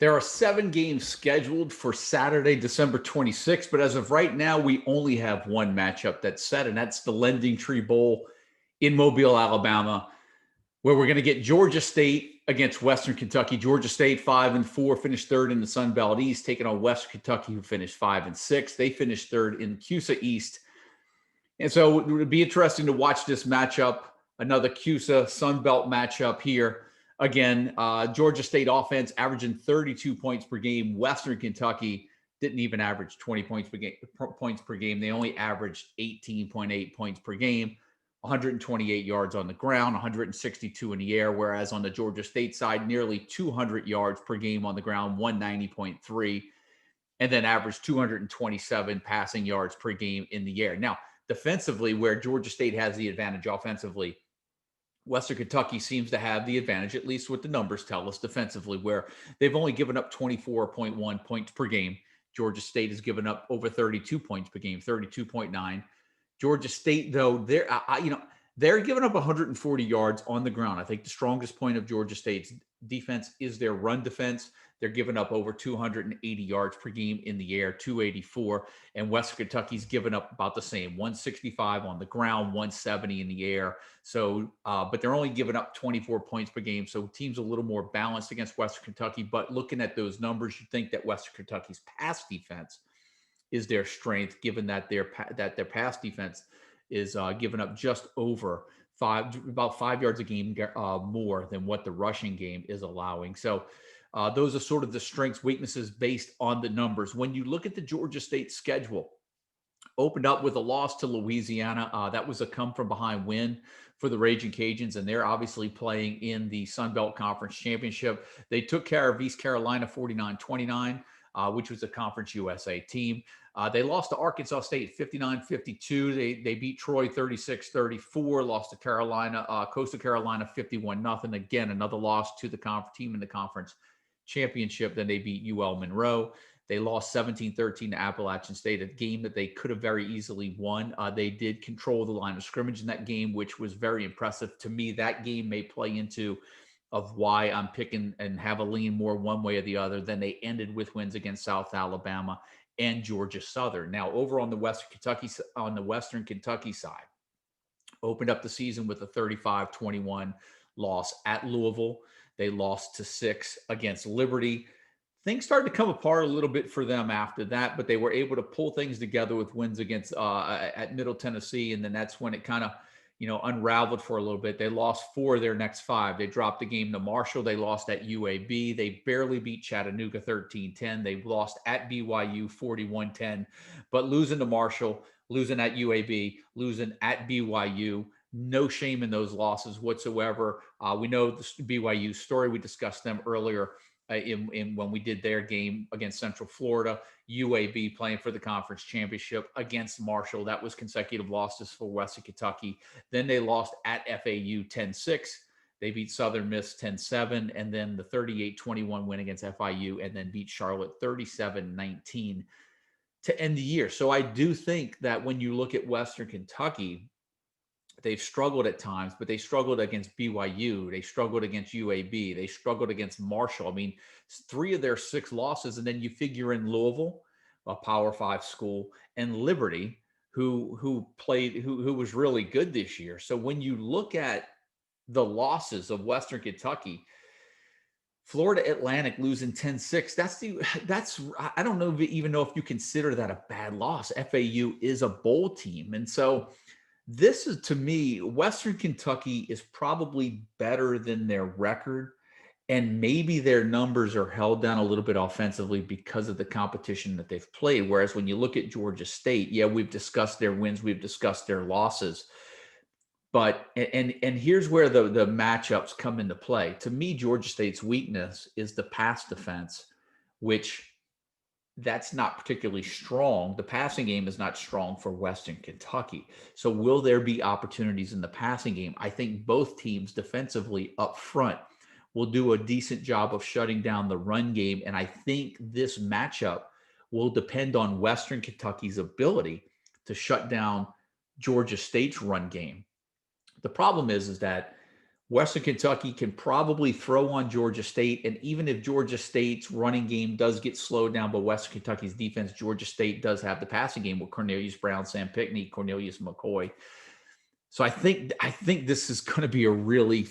There are 7 games scheduled for Saturday, December 26th, but as of right now, we only have one matchup that's set, and that's the Lending Tree Bowl in Mobile, Alabama, where we're going to get Georgia State against Western Kentucky. Georgia State 5-4, finished third in the Sun Belt East, taking on Western Kentucky, who finished 5-6. They finished third in CUSA East, and so it would be interesting to watch this matchup, another CUSA Sun Belt matchup here. Again, Georgia State offense averaging 32 points per game. Western Kentucky didn't even average 20 points per game. They only averaged 18.8 points per game, 128 yards on the ground, 162 in the air. Whereas on the Georgia State side, nearly 200 yards per game on the ground, 190.3, and then averaged 227 passing yards per game in the air. Now, defensively, where Georgia State has the advantage offensively, Western Kentucky seems to have the advantage, at least what the numbers tell us defensively, where they've only given up 24.1 points per game. Georgia State has given up over 32 points per game, 32.9. Georgia State, though, they're giving up 140 yards on the ground. I think the strongest point of Georgia State's defense is their run defense. They're giving up over 280 yards per game in the air, 284. And Western Kentucky's given up about the same, 165 on the ground, 170 in the air. So, but they're only giving up 24 points per game. So teams a little more balanced against Western Kentucky. But looking at those numbers, you think that Western Kentucky's pass defense is their strength, given that their pass defense is giving up just over about 5 yards a game more than what the rushing game is allowing. So those are sort of the strengths, weaknesses based on the numbers. When you look at the Georgia State schedule, opened up with a loss to Louisiana. That was a come from behind win for the Raging Cajuns, and they're obviously playing in the Sun Belt Conference Championship. They took care of East Carolina 49-29, which was a Conference USA team. They lost to Arkansas State 59-52. They beat Troy 36-34, lost to Coastal Carolina 51-0. Again, another loss to the team in the conference championship. Then they beat UL Monroe. They lost 17-13 to Appalachian State, a game that they could have very easily won. They did control the line of scrimmage in that game, which was very impressive. To me, that game may play into of why I'm picking and have a lean more one way or the other. Then they ended with wins against South Alabama and Georgia Southern. Now, over on the Western Kentucky side, opened up the season with a 35-21 loss at Louisville. They lost to 6 against Liberty. Things started to come apart a little bit for them after that, but they were able to pull things together with wins against at Middle Tennessee, and then that's when it kind of unraveled for a little bit. They lost 4 of their next 5. They dropped the game to Marshall. They lost at UAB. They barely beat Chattanooga 13-10. They lost at BYU 41-10, but losing to Marshall, losing at UAB, losing at BYU. No shame in those losses whatsoever. We know the BYU story. We discussed them earlier in when we did their game against Central Florida. UAB playing for the conference championship against Marshall. That was consecutive losses for Western Kentucky. Then they lost at FAU 10-6. They beat Southern Miss 10-7, and then the 38-21 win against FIU, and then beat Charlotte 37-19 to end the year. So I do think that when you look at Western Kentucky, they've struggled at times, but they struggled against BYU. They struggled against UAB. They struggled against Marshall. I mean, 3 of their 6 losses, and then you figure in Louisville, a Power 5 school, and Liberty, who was really good this year. So when you look at the losses of Western Kentucky, Florida Atlantic losing 10-6. That's I don't know even know if you consider that a bad loss. FAU is a bowl team, and so this is, to me, Western Kentucky is probably better than their record, and maybe their numbers are held down a little bit offensively because of the competition that they've played. Whereas when you look at Georgia State, yeah, we've discussed their wins, we've discussed their losses, but here's where the matchups come into play. To me, Georgia State's weakness is the pass defense, which that's not particularly strong. The passing game is not strong for Western Kentucky. So will there be opportunities in the passing game? I think both teams defensively up front will do a decent job of shutting down the run game. And I think this matchup will depend on Western Kentucky's ability to shut down Georgia State's run game. The problem is that Western Kentucky can probably throw on Georgia State. And even if Georgia State's running game does get slowed down by Western Kentucky's defense, Georgia State does have the passing game with Cornelius Brown, Sam Pinckney, Cornelius McCoy. So I think this is going to be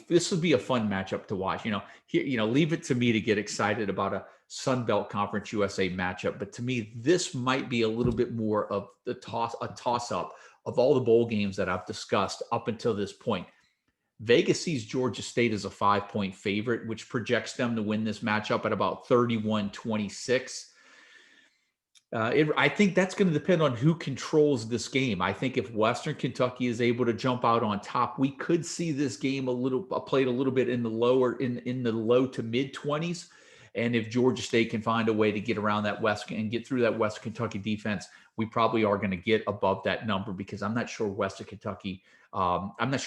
this will be a fun matchup to watch. Leave it to me to get excited about a Sun Belt Conference USA matchup. But to me, this might be a little bit more of a toss up of all the bowl games that I've discussed up until this point. Vegas sees Georgia State as a 5-point favorite, which projects them to win this matchup at about 31-26. I think that's going to depend on who controls this game. I think if Western Kentucky is able to jump out on top, we could see this game played a little bit in the low to mid 20s. And if Georgia State can find a way to get around that and get through that Western Kentucky defense, we probably are going to get above that number, because I'm not sure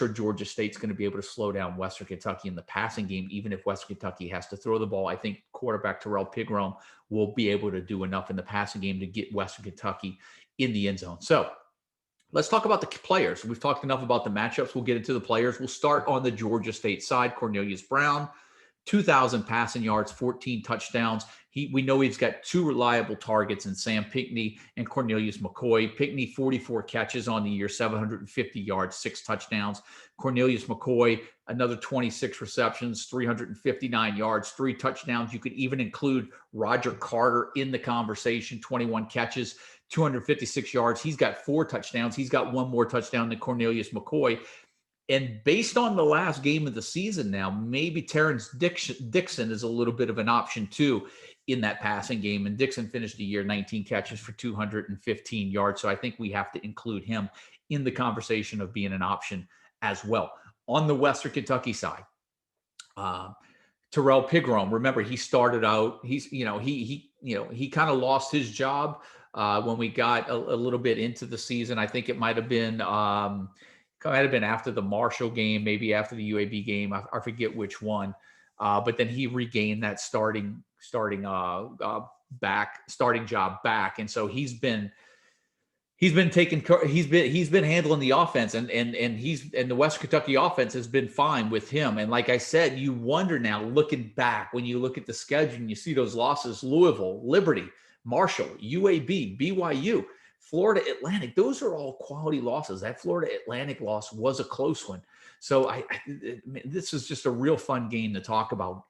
Georgia State's going to be able to slow down Western Kentucky in the passing game, even if Western Kentucky has to throw the ball. I think quarterback Terrell Pigrome will be able to do enough in the passing game to get Western Kentucky in the end zone. So let's talk about the players. We've talked enough about the matchups. We'll get into the players. We'll start on the Georgia State side. Cornelius Brown, 2,000 passing yards, 14 touchdowns. We know he's got two reliable targets in Sam Pinckney and Cornelius McCoy. Pinckney, 44 catches on the year, 750 yards, 6 touchdowns. Cornelius McCoy, another 26 receptions, 359 yards, 3 touchdowns. You could even include Roger Carter in the conversation, 21 catches, 256 yards. He's got 4 touchdowns. He's got 1 more touchdown than Cornelius McCoy. And based on the last game of the season now, maybe Terrence Dixon is a little bit of an option too in that passing game. And Dixon finished the year 19 catches for 215 yards. So I think we have to include him in the conversation of being an option as well. On the Western Kentucky side, Terrell Pigrome, remember, he started out, he kind of lost his job when we got a little bit into the season. I think it might have been after the Marshall game, maybe after the UAB game. I forget which one. But then he regained that starting job back. And so he's been handling the offense, and the Western Kentucky offense has been fine with him. And like I said, you wonder now, looking back, when you look at the schedule and you see those losses: Louisville, Liberty, Marshall, UAB, BYU, Florida Atlantic, those are all quality losses. That Florida Atlantic loss was a close one. So this is just a real fun game to talk about.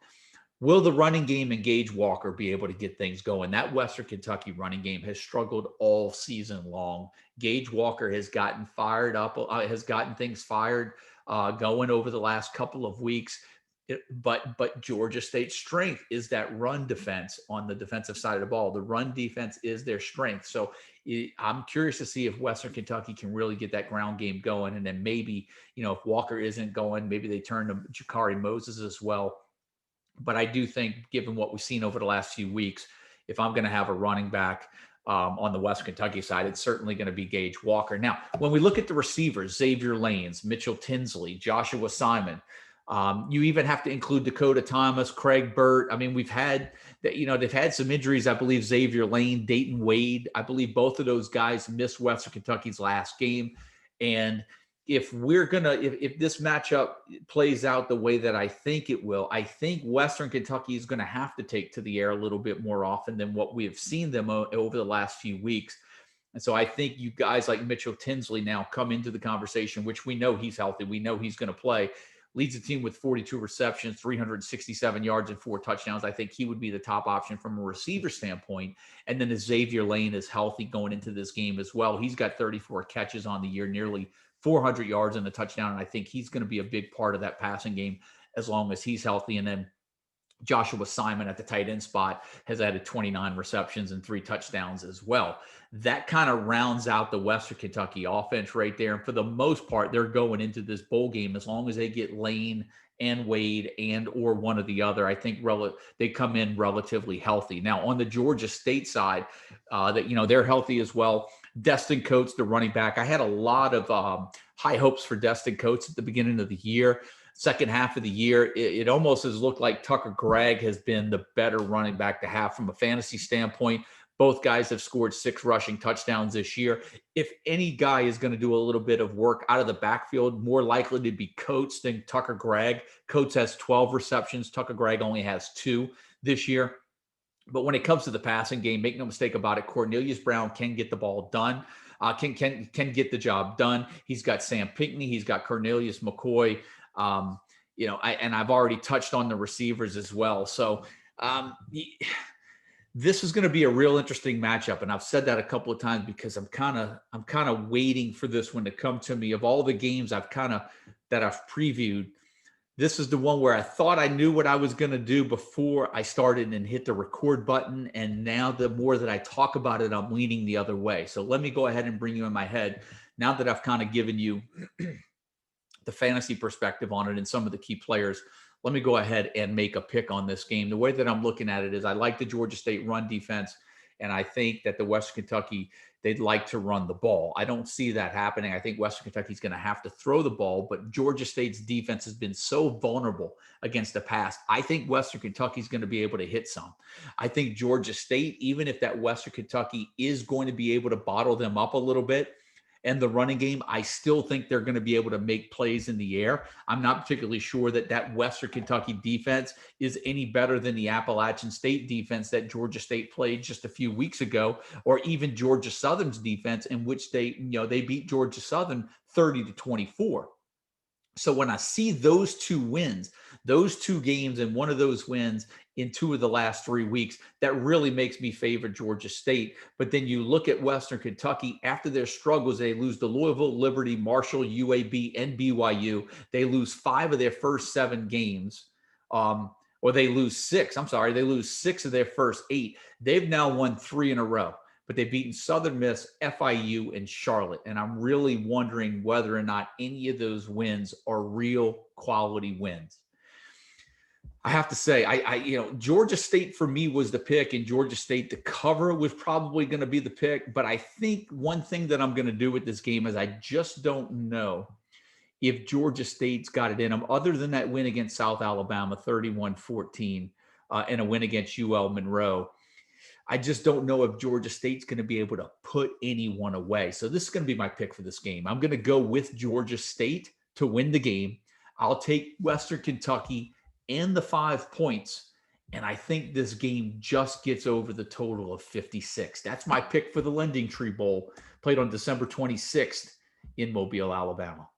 Will the running game and Gage Walker be able to get things going? That Western Kentucky running game has struggled all season long. Gage Walker has gotten fired up, has gotten things fired going over the last couple of weeks. But Georgia State's strength is that run defense on the defensive side of the ball. The run defense is their strength. So I'm curious to see if Western Kentucky can really get that ground game going. And then maybe, if Walker isn't going, maybe they turn to Jakari Moses as well. But I do think, given what we've seen over the last few weeks, if I'm going to have a running back on the Western Kentucky side, it's certainly going to be Gage Walker. Now, when we look at the receivers, Xavier Lanes, Mitchell Tinsley, Joshua Simon, you even have to include Dakota Thomas, Craig Burt. I mean, they've had some injuries. I believe Xavier Lane, Dayton Wade, I believe both of those guys missed Western Kentucky's last game. And if this matchup plays out the way that I think it will, I think Western Kentucky is going to have to take to the air a little bit more often than what we have seen them over the last few weeks. And so I think you guys like Mitchell Tinsley now come into the conversation, which we know he's healthy. We know he's going to play. Leads the team with 42 receptions, 367 yards, and 4 touchdowns. I think he would be the top option from a receiver standpoint. And then Xavier Lane is healthy going into this game as well. He's got 34 catches on the year, nearly 400 yards and a touchdown. And I think he's going to be a big part of that passing game as long as he's healthy. And then Joshua Simon at the tight end spot has added 29 receptions and 3 touchdowns as well. That kind of rounds out the Western Kentucky offense right there. And for the most part, they're going into this bowl game as long as they get Lane and Wade and or one or the other. I think they come in relatively healthy. Now, on the Georgia State side, they're healthy as well. Destin Coates, the running back. I had a lot of high hopes for Destin Coates at the beginning of the year. Second half of the year, it almost has looked like Tucker Gregg has been the better running back to have from a fantasy standpoint. Both guys have scored 6 rushing touchdowns this year. If any guy is going to do a little bit of work out of the backfield, more likely to be Coates than Tucker Gregg. Coates has 12 receptions. Tucker Gregg only has 2 this year. But when it comes to the passing game, make no mistake about it, Cornelius Brown can get the ball done. Can get the job done. He's got Sam Pinckney. He's got Cornelius McCoy. I've already touched on the receivers as well. So this is going to be a real interesting matchup, and I've said that a couple of times because I'm kind of waiting for this one to come to me. Of all the games that I've previewed, this is the one where I thought I knew what I was going to do before I started and hit the record button. And now the more that I talk about it, I'm leaning the other way. So let me go ahead and bring you in my head now that I've kind of given you the fantasy perspective on it and some of the key players. Let me go ahead and make a pick on this game. The way that I'm looking at it is I like the Georgia State run defense, and I think that the Western Kentucky, they'd like to run the ball. I don't see that happening. I think Western Kentucky's going to have to throw the ball, but Georgia State's defense has been so vulnerable against the pass. I think Western Kentucky's going to be able to hit some. I think Georgia State, even if that Western Kentucky is going to be able to bottle them up a little bit, and the running game, I still think they're going to be able to make plays in the air. I'm not particularly sure that Western Kentucky defense is any better than the Appalachian State defense that Georgia State played just a few weeks ago, or even Georgia Southern's defense, in which they beat Georgia Southern 30-24. So when I see those 2 wins, those 2 games, and one of those wins in 2 of the last 3 weeks, that really makes me favor Georgia State. But then you look at Western Kentucky, after their struggles, they lose to Louisville, Liberty, Marshall, UAB, and BYU. They lose 5 of their first 7 games. Or they lose 6. I'm sorry, they lose 6 of their first 8. They've now won 3 in a row. But they've beaten Southern Miss, FIU, and Charlotte. And I'm really wondering whether or not any of those wins are real quality wins. I have to say, Georgia State for me was the pick, and Georgia State to cover was probably going to be the pick. But I think one thing that I'm going to do with this game is I just don't know if Georgia State's got it in them, other than that win against South Alabama, 31-14, and a win against UL Monroe. I just don't know if Georgia State's going to be able to put anyone away. So this is going to be my pick for this game. I'm going to go with Georgia State to win the game. I'll take Western Kentucky and the 5 points, and I think this game just gets over the total of 56. That's my pick for the Lending Tree Bowl, played on December 26th in Mobile, Alabama.